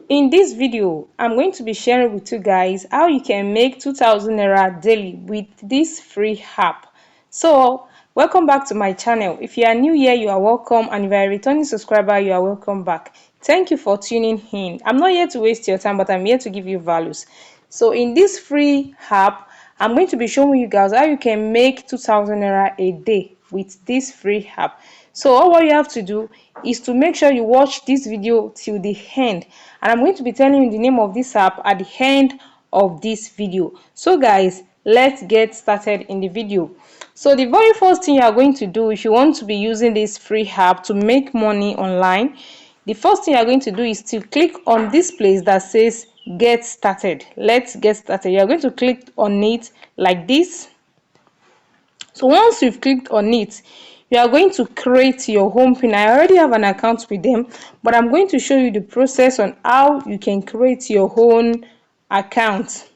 In this video, I'm going to be sharing with you guys how you can make 2000 naira daily with this free app. So, welcome back to my channel. If you are new here, you are welcome, and if you are a returning subscriber, you are welcome back. Thank you for tuning in. I'm not here to waste your time, but I'm here to give you values. So, in this free app, I'm going to be showing you guys how you can make 2000 naira a day with this free app. So all what you have to do is to make sure you watch this video till the end, and I'm going to be telling you the name of this app at the end of this video. So guys, let's get started in the video. So the very first thing you are going to do if you want to be using this free app to make money online, the first thing you are going to do is to click on this place that says get started. Let's get started. You are going to click on it like this. So once you've clicked on it, you are going to create your home pin. I already have an account with them, but I'm going to show you the process on how you can create your own account.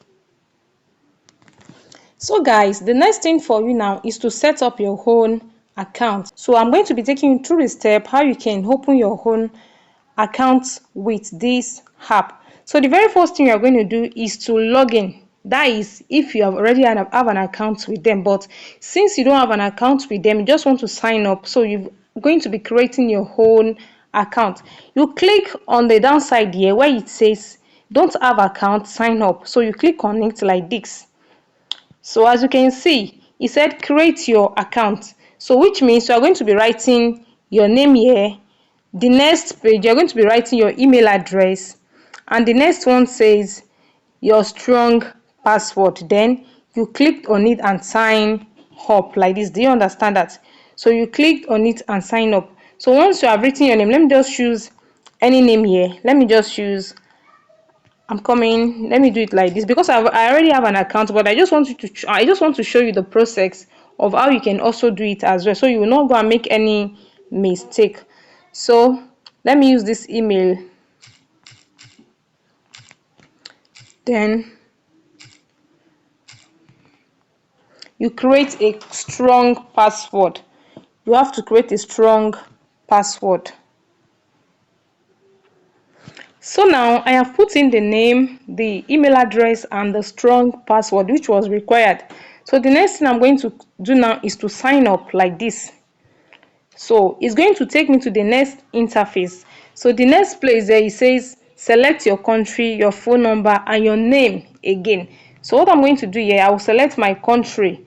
So guys, the next thing for you now is to set up your own account. So I'm going to be taking you through the step how you can open your own account with this app. So the very first thing you're going to do is to log in. That is if you have already have an account with them, but since you don't have an account with them, you just want to sign up, so you're going to be creating your own account. You click on the downside here where it says don't have account, sign up. So you click on it like this. So as you can see, it said create your account, so which means you are going to be writing your name here. The next page, you're going to be writing your email address, and the next one says your strong password. Then you click on it and sign up like this. Do you understand that? So you click on it and sign up. So once you have written your name, let me just choose any name here. Let me just choose let me do it like this because I already have an account, but I just want to show you the process of how you can also do it as well, so you will not go and make any mistake. So let me use this email. Then you create a strong password. You have to create a strong password. So now I have put in the name, the email address, and the strong password which was required. So the next thing I'm going to do now is to sign up like this. So it's going to take me to the next interface. So the next place there, it says select your country, your phone number, and your name again. So what I'm going to do here, I will select my country.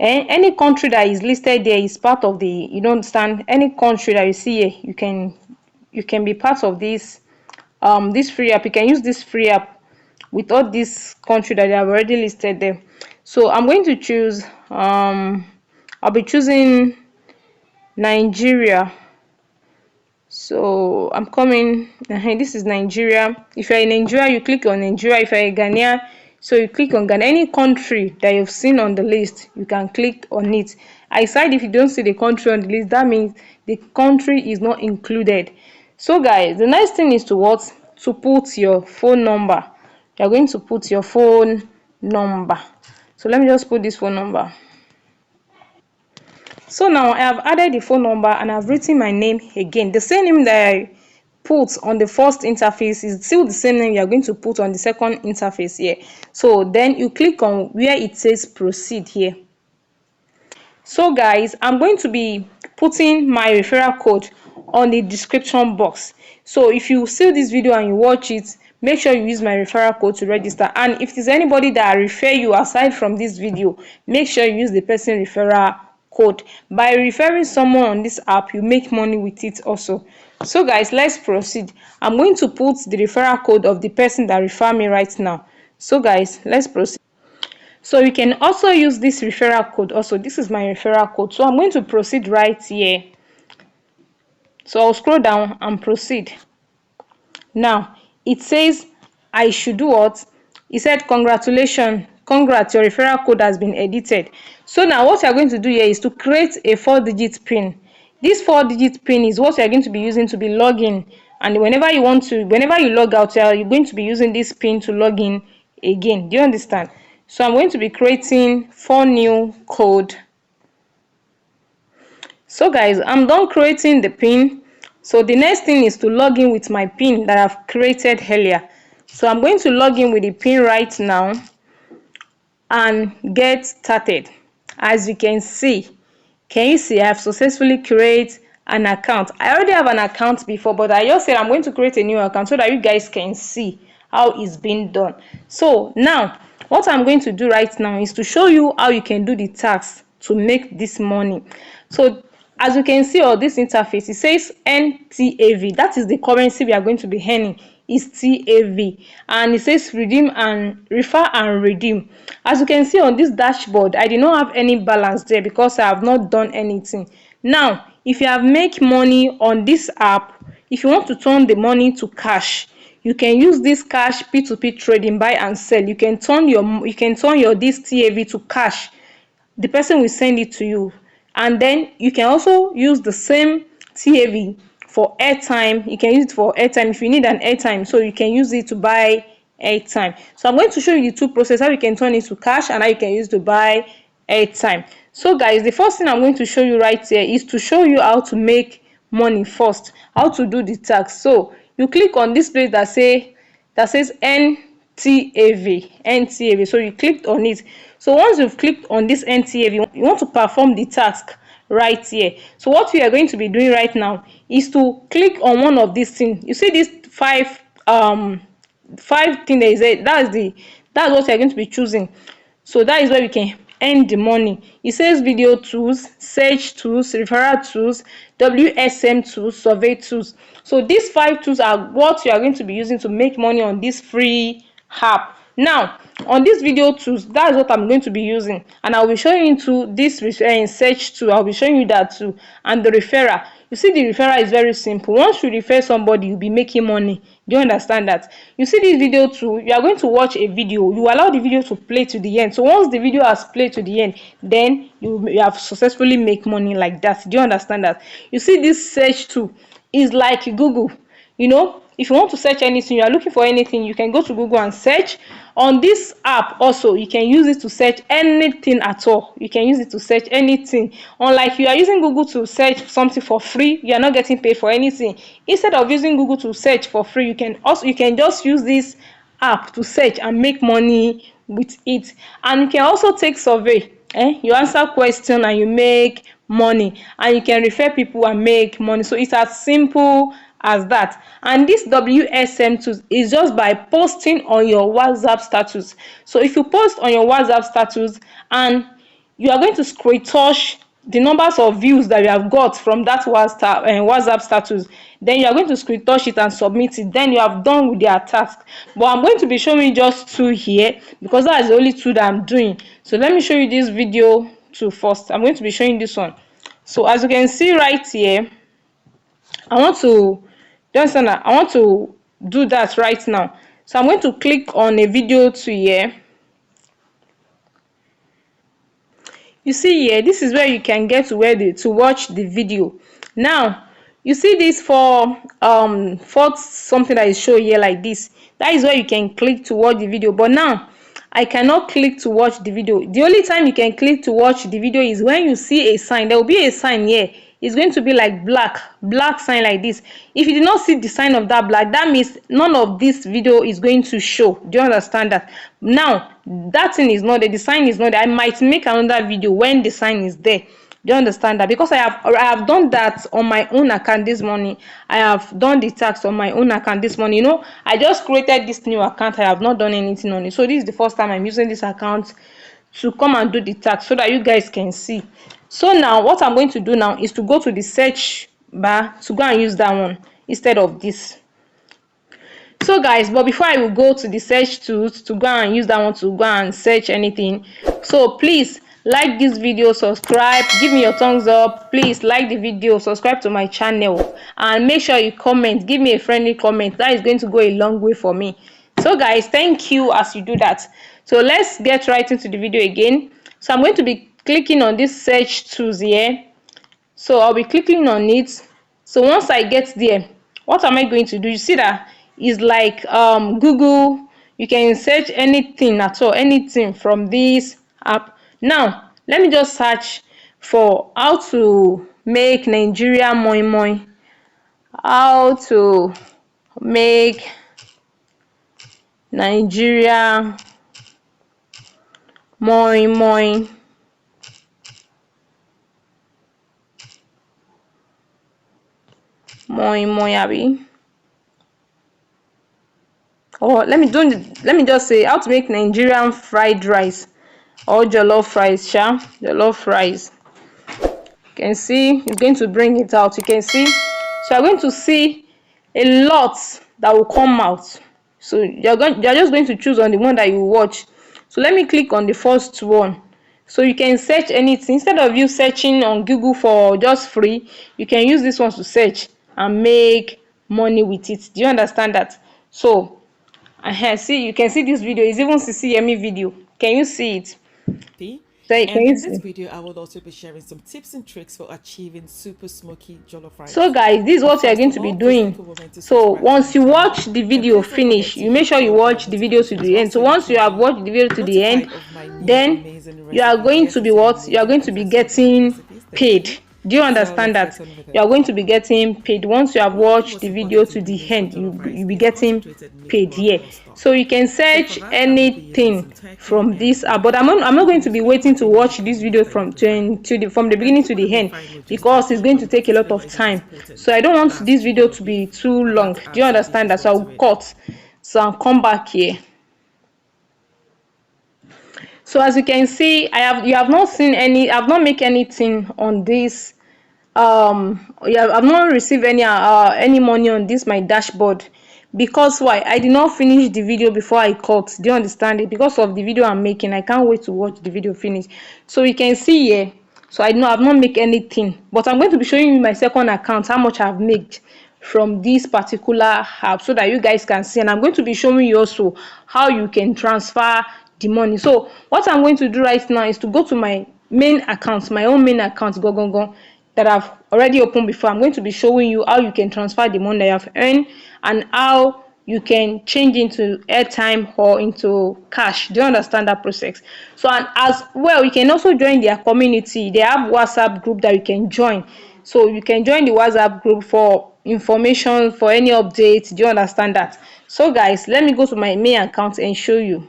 And any country that is listed there is part of the, you don't understand, any country that you see here, you can be part of this free app. You can use this free app with all this country that they have already listed there. So I'm going to choose I'll be choosing Nigeria. So I'm coming, this is Nigeria. If you're in Nigeria, you click on Nigeria. If you're in Ghana, so you click on Ghana. Any country that you've seen on the list, you can click on it. Aside, if you don't see the country on the list, that means the country is not included. So guys, the next thing is to what? To put your phone number. You're going to put your phone number. So let me just put this phone number. So now I have added the phone number and I've written my name again. The same name that I put on the first interface is still the same name you are going to put on the second interface here. So then you click on where it says proceed here. So guys, I'm going to be putting my referral code on the description box. So if you see this video and you watch it, make sure you use my referral code to register. And if there's anybody that refer you aside from this video, make sure you use the person referral code. By referring someone on this app, you make money with it also. So guys, let's proceed. I'm going to put the referral code of the person that refer me right now. So guys, let's proceed. So you can also use this referral code also. This is my referral code. So I'm going to proceed right here. So I'll scroll down and proceed. Now it says I should do what? It said congratulations, congrats, your referral code has been edited. So now what you're going to do here is to create a 4-digit pin. This 4-digit pin is what you're going to be using to be login, and whenever you log out, you're going to be using this pin to log in again. Do you understand? So I'm going to be creating 4 new code. So guys, I'm done creating the pin. So the next thing is to log in with my pin that I've created earlier. So I'm going to log in with the pin right now and get started. As you can you see I've successfully created an account. I already have an account before, but I just said I'm going to create a new account so that you guys can see how it's being done. So now what I'm going to do right now is to show you how you can do the tax to make this money. So as you can see on this interface, it says NTAV. That is the currency we are going to be earning, is TAV, and it says redeem and refer and redeem. As you can see on this dashboard, I did not have any balance there because I have not done anything. Now if you have make money on this app, if you want to turn the money to cash, you can use this cash P2P trading, buy and sell. You can turn your this TAV to cash. The person will send it to you, and then you can also use the same TAV for airtime. You can use it for airtime if you need an airtime, so you can use it to buy airtime. So I'm going to show you the two processes, how you can turn it to cash and how you can use to buy airtime. So guys, the first thing I'm going to show you right here is to show you how to make money first, how to do the tax. So you click on this place that says NTAV. So you clicked on it. So once you've clicked on this NTAV, you want to perform the task right here. So what we are going to be doing right now is to click on one of these things. You see these five thing there is a, that's what you're going to be choosing. So that is where we can earn the money. It says video tools, search tools, referral tools, WSM tools, survey tools. So these 5 tools are what you are going to be using to make money on this free app. Now on this video tools, that's what I'm going to be using, and I'll be showing you to this search tool. I'll be showing you that too, and the referral. You see, the referral is very simple. Once you refer somebody, you'll be making money. Do you understand that? You see this video too, you are going to watch a video. You allow the video to play to the end. So once the video has played to the end, then you have successfully make money like that. Do you understand that? You see this search tool is like Google. You know, if you want to search anything, you are looking for anything, you can go to Google and search. On this app also, you can use it to search anything at all. You can use it to search anything. Unlike you are using Google to search something for free, you are not getting paid for anything. Instead of using Google to search for free, you can just use this app to search and make money with it. And you can also take survey. You answer question and you make money, and you can refer people and make money. So it's as simple as that. And this WSM tool is just by posting on your WhatsApp status. So if you post on your WhatsApp status and you are going to screenshot the numbers of views that you have got from that WhatsApp status, then you are going to screenshot it and submit it. Then you have done with their task. But I'm going to be showing you just 2 here because that is the only 2 that I'm doing. So let me show you this video 2 first. I'm going to be showing this one. So as you can see right here, I want to do that right now. So I'm going to click on a video 2 here. You see here, this is where you can get to to watch the video. Now you see this for something that is shown here like this. That is where you can click to watch the video. But now I cannot click to watch the video. The only time you can click to watch the video is when you see a sign. There will be a sign here. It's going to be like black sign like this. If you do not see the sign of that black, that means none of this video is going to show. Do you understand that? Now that thing is not there, the sign is not there. I might make another video when the sign is there. Do you understand that? Because I have done that on my own account this morning. I have done the tax on my own account this morning. You know, I just created this new account. I have not done anything on it. So this is the first time I'm using this account to come and do the tax so that you guys can see. So now what I'm going to do now is to go to the search bar to go and use that one instead of this. So guys, but before I will go to the search tools to go and use that one to go and search anything, so please like this video, subscribe, give me your thumbs up. Please like the video, subscribe to my channel, and make sure you comment, give me a friendly comment. That is going to go a long way for me. So guys, thank you as you do that. So let's get right into the video again. So I'm going to be clicking on this search tools here. So I'll be clicking on it. So once I get there, what am I going to do? You see that is like Google. You can search anything at all, anything from this app. Now let me just search for how to make Nigeria moi moi. how to make Nigeria moi moi moi moi abi, or let me just say how to make Nigerian fried rice or jollof rice, jollof rice. You can see it's going to bring it out. You can see, so you're going to see a lot that will come out. So you're just going to choose on the one that you watch. So let me click on the first one. So you can search anything instead of you searching on Google for just free. You can use this one to search and make money with it. Do you understand that? So see, you can see this video is even CCME video. Can you see it? So can And you in this see? video, I will also be sharing some tips and tricks for achieving super smoky jollof So rice. guys, this is But what you are first going of to be all, please doing. take a moment to So subscribe to once my you channel. watch the And video please don't forget finish, to you make hit sure the you bell watch the video to notification as the well end. so So you once you can have be watched the video to the end, notified of my new then amazing you are recipes. going Yes, to I be say what? You are amazing going to because be I so love my getting recipes. Thank paid. you. Do you So understand let's that? get on with You it. are going to be getting paid once you have One of the watched the most video important to the ingredients for end. jollof rice You be is getting concentrated milk paid broth here. or So stock. you can So for search that, I will be using anything some turkey from and this but beef. I'm not You can going to use be any waiting to protein watch rich this meat video that from isn't refined. from the And beginning if to one the of end, refined will just because touch it's it, going but to the take a lot consistency of rice is time. So important. I don't want As this to video cook the to be beef, too I'm going long. to Do you add some beef understand as that? So well I'll to it. cut, so I'll come back here. So as you can see, you have not seen any, I've not make anything on this. Yeah, I've not received any money on this my dashboard. Because why? I did not finish the video before I cut. Do you understand it? Because of the video I'm making, I can't wait to watch the video finish. So you can see here, so I know I've not make anything, but I'm going to be showing you my second account, how much I've made from this particular app, so that you guys can see. And I'm going to be showing you also how you can transfer the money. So what I'm going to do right now is to go to my main account, my own main account, go, that I've already opened before. I'm going to be showing you how you can transfer the money that you have earned and how you can change into airtime or into cash. Do you understand that process? So, and as well, you can also join their community. They have WhatsApp group that you can join. So you can join the WhatsApp group for information, for any updates. Do you understand that? So guys, let me go to my main account and show you.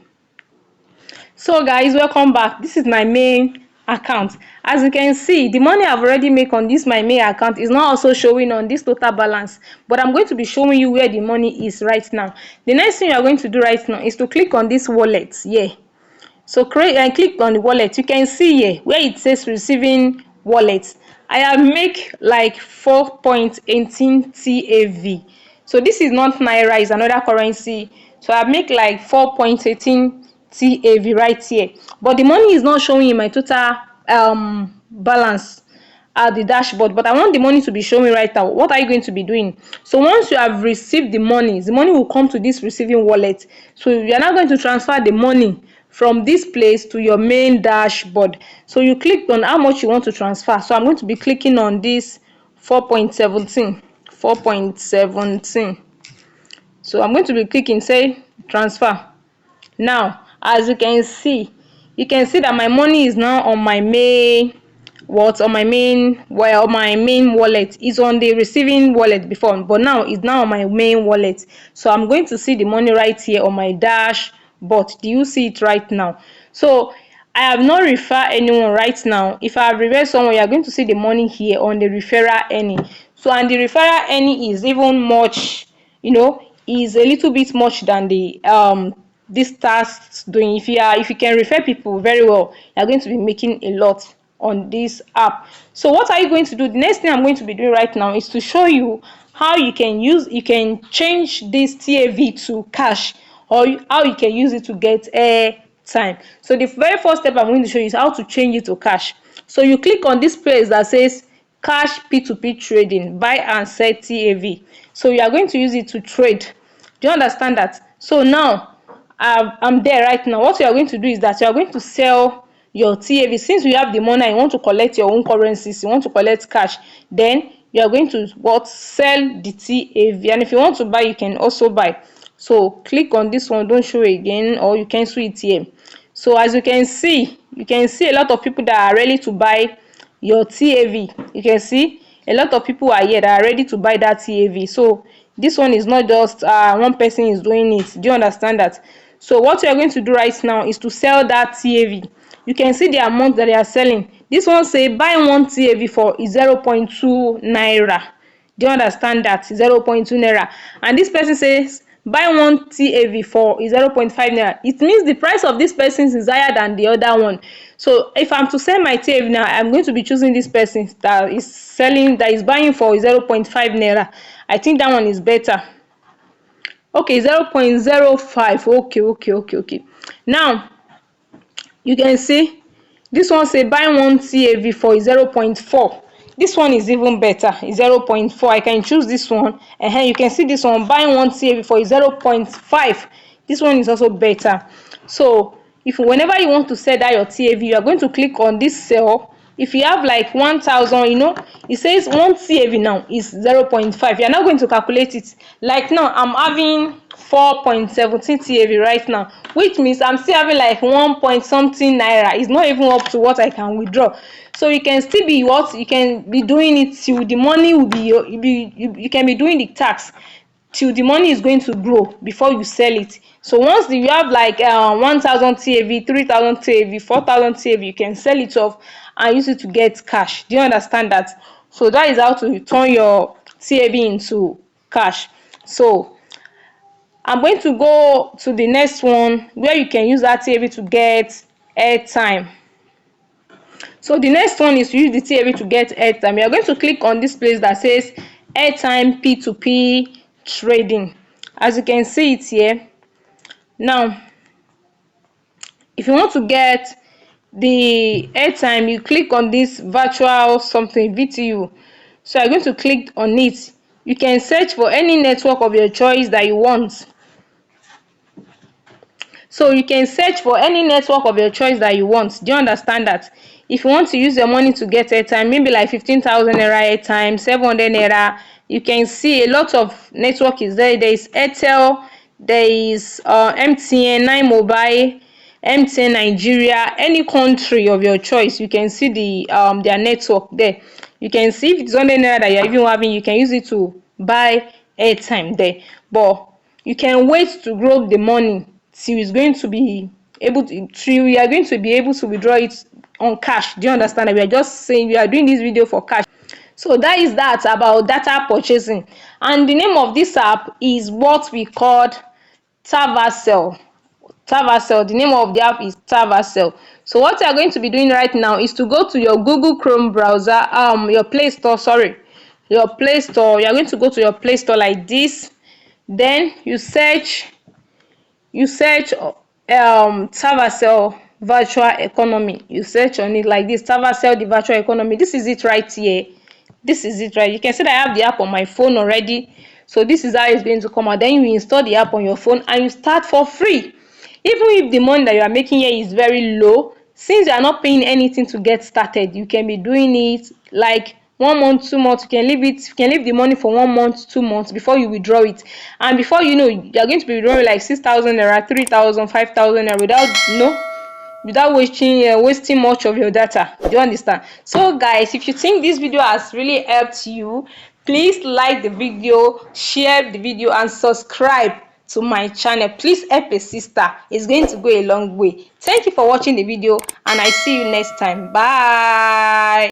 So guys, welcome back. This is my main account. As you can see, the money I've already made on this my main account is not also showing on this total balance, but I'm going to be showing you where the money is right now. The next thing you are going to do right now is to click on this wallet here. So create and click on the wallet. You can see here where it says receiving wallet. I have make like 4.18 TAV. So this is not naira, it's another currency. So I make like 4.18 TAV right here. But the money is not showing in my total balance at the dashboard, but I want the money to be showing right now. What are you going to be doing? So once you have received the money will come to this receiving wallet. So you are now going to transfer the money from this place to your main dashboard. So you click on how much you want to transfer. So I'm going to be clicking on this 4.17. So I'm going to be clicking say transfer. Now as you can see that my money is now on my main, my main wallet. Is on the receiving wallet before, but now it's now on my main wallet. So I'm going to see the money right here on my dashboard. Do you see it right now? So I have not referred anyone right now. If I have referred someone, you are going to see the money here on the referral earning. So and the referral earning is even much, is a little bit much than the this task doing. If you can refer people very well, you're going to be making a lot on this app. So what are you going to do? The next thing I'm going to be doing right now is to show you how you can change this TAV to cash, or how you can use it to get airtime. So the very first step I'm going to show you is how to change it to cash. So you click on this place that says cash P2P trading, buy and sell TAV. So you are going to use it to trade. Do you understand that? So now I'm there right now. What you are going to do is that you are going to sell your TAV. Since you have the money and you want to collect your own currencies, you want to collect cash, then you are going to sell the TAV. And if you want to buy, you can also buy. So click on this one, don't show again, or you cancel it here. So as you can see a lot of people that are ready to buy your TAV. You can see A lot of people are here that are ready to buy that TAV. So this one is not just one person is doing it. Do you understand that? So what you are going to do right now is to sell that TAV. You can see the amount that they are selling. This one say buy one TAV for 0.2 naira. Do you understand that? 0.2 naira. And this person says buy one TAV for 0.5 naira. It means the price of this person is higher than the other one. So if I'm to sell my TAV now, I'm going to be choosing this person that is selling, that is buying for 0.5 naira. I think that one is better. Okay, 0.05. Okay. Now you can see this one say buy one TAV for 0.4. This one is even better, 0.4. I can choose this one. You can see this one, buy one TAV for 0.5. This one is also better. So if whenever you want to sell that your TAV, you are going to click on this sell. If you have like 1,000, it says one TAV now is 0.5. You are not going to calculate it. Like now I'm having 4.17 TAV right now, which means I'm still having like 1 point something naira. It's not even up to what I can withdraw. So you can still be you can be doing it till the money will be you can be doing the tax till the money is going to grow before you sell it. So once you have like 1,000 TAV, 3,000 TAV, 4,000 TAV, you can sell it off and use it to get cash. Do you understand that? So that is how to turn your TAV into cash. So I'm going to go to the next one where you can use that TAV to get airtime. So the next one is to use the TAV to get airtime. You are going to click on this place that says airtime P2P trading. As you can see it here. Now if you want to get the airtime, you click on this virtual something VTU. So you're going to click on it. You can search for any network of your choice that you want. So you can search for any network of your choice that you want. Do you understand that? If you want to use your money to get airtime, maybe like 15,000 naira airtime, 700 naira, you can see a lot of network is there. There is Airtel, there is MTN, 9 Mobile, MTN Nigeria, any country of your choice. You can see the their network there. You can see if it's 100 naira that you're even having, you can use it to buy airtime there. But you can wait to grow the money till it's going to be able to, till we are going to be able to withdraw it on cash. Do you understand that? We are just saying we are doing this video for cash. So that is that about data purchasing. And the name of this app is what we called Tavasel. Tavasel, the name of the app is Tavasel. So what you are going to be doing right now is to go to your Google Chrome browser, your Play Store, your Play Store. You are going to go to your Play Store like this. Then you search Tavasel virtual economy. You search on it like this, Tavasel the virtual economy. This is it right here. This is it right. You can see that I have the app on my phone already. So this is how it's going to come out. Then you install the app on your phone and you start for free. Even if the money that you are making here is very low, since you are not paying anything to get started, you can be doing it like 1 month, 2 months. You can leave the money for 1 month, 2 months before you withdraw it. And before you know, you are going to be withdrawing like 6,000 naira, 3,000, 5,000 naira without wasting much of your data. Do you understand? So guys, if you think this video has really helped you, please like the video, share the video and subscribe to my channel. Please help a sister. It's going to go a long way. Thank you for watching the video and I see you next time. Bye.